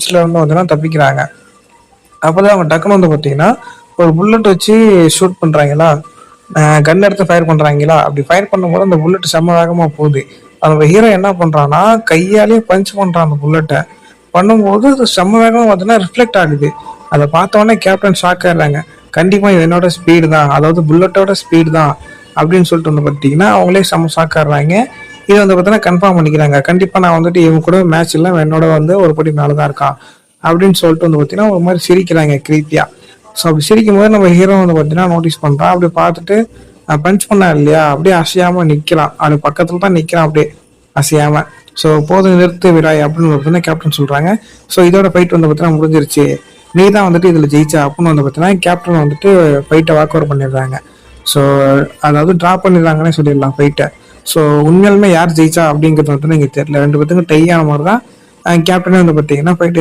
இருந்து பார்த்தீங்கன்னா தப்பிக்கிறாங்க. அப்போதான் அவங்க டக்குன்னு வந்து பார்த்தீங்கன்னா ஒரு புல்லட் வச்சு ஷூட் பண்ணுறாங்களா, கன் எடுத்து ஃபயர் பண்ணுறாங்களா, அப்படி ஃபயர் பண்ணும்போது அந்த புல்லட் செம்ம வேகமாக போகுது. அந்த ஹீரோ என்ன பண்ணுறான்னா கையாலேயே பஞ்ச் பண்ணுறான் அந்த புல்லட்டை. பண்ணும்போது அது செம்ம வேகமாக பார்த்தீங்கன்னா ரிஃப்ளெக்ட் ஆகுது. அதை பார்த்தோன்னே கேப்டன் ஷாக் ஆயிடுறாங்க. கண்டிப்பாக இது என்னோட ஸ்பீடு தான், அதாவது புல்லட்டோட ஸ்பீடு தான் அப்படின்னு சொல்லிட்டு வந்து பார்த்தீங்கன்னா அவங்களே செம்ம ஷாக் ஆடுறாங்க. இது வந்து பார்த்தீங்கன்னா கன்ஃபார்ம் பண்ணிக்கிறாங்க. கண்டிப்பாக நான் வந்துட்டு இவங்க கூட மேட்ச் இல்லை, என்னோட வந்து ஒரு படி மேலே தான் இருக்கான் அப்படின்னு சொல்லிட்டு வந்து பார்த்தீங்கன்னா ஒரு மாதிரி சிரிக்கிறாங்க கிரீப்பியா. ஸோ அப்படி சிரிக்கும் போது நம்ம ஹீரோ வந்து பார்த்தீங்கன்னா நோட்டீஸ் பண்ணுறான். அப்படி பார்த்துட்டு பஞ்ச் பண்ணா இல்லையா, அப்படியே அசையாமல் நிற்கிறான். அது பக்கத்தில் தான் நிற்கிறான் அப்படியே அசையாமல். ஸோ போதும் நிறுத்து விடாய் அப்படின்னு பார்த்தீங்கன்னா கேப்டன் சொல்கிறாங்க. ஸோ இதோட ஃபைட் வந்து பார்த்தீங்கன்னா முடிஞ்சிருச்சு, நீ தான் வந்துட்டு இதில் ஜெயிச்சா அப்படின்னு வந்து பார்த்தீங்கன்னா கேப்டன் வந்துட்டு ஃபைட்டை வாக் ஓவர் பண்ணிடுறாங்க. ஸோ அதாவது ட்ரா பண்ணிடுறாங்கன்னே சொல்லிடலாம் ஃபைட்டை. ஸோ உண்மையாலுமே யார் ஜெயிச்சா அப்படிங்கிறது வந்து இங்கே தெரியல. ரெண்டு பேத்துக்கும் டை ஆன மாதிரி தான் கேப்டனே வந்து பார்த்தீங்கன்னா ஃபைட்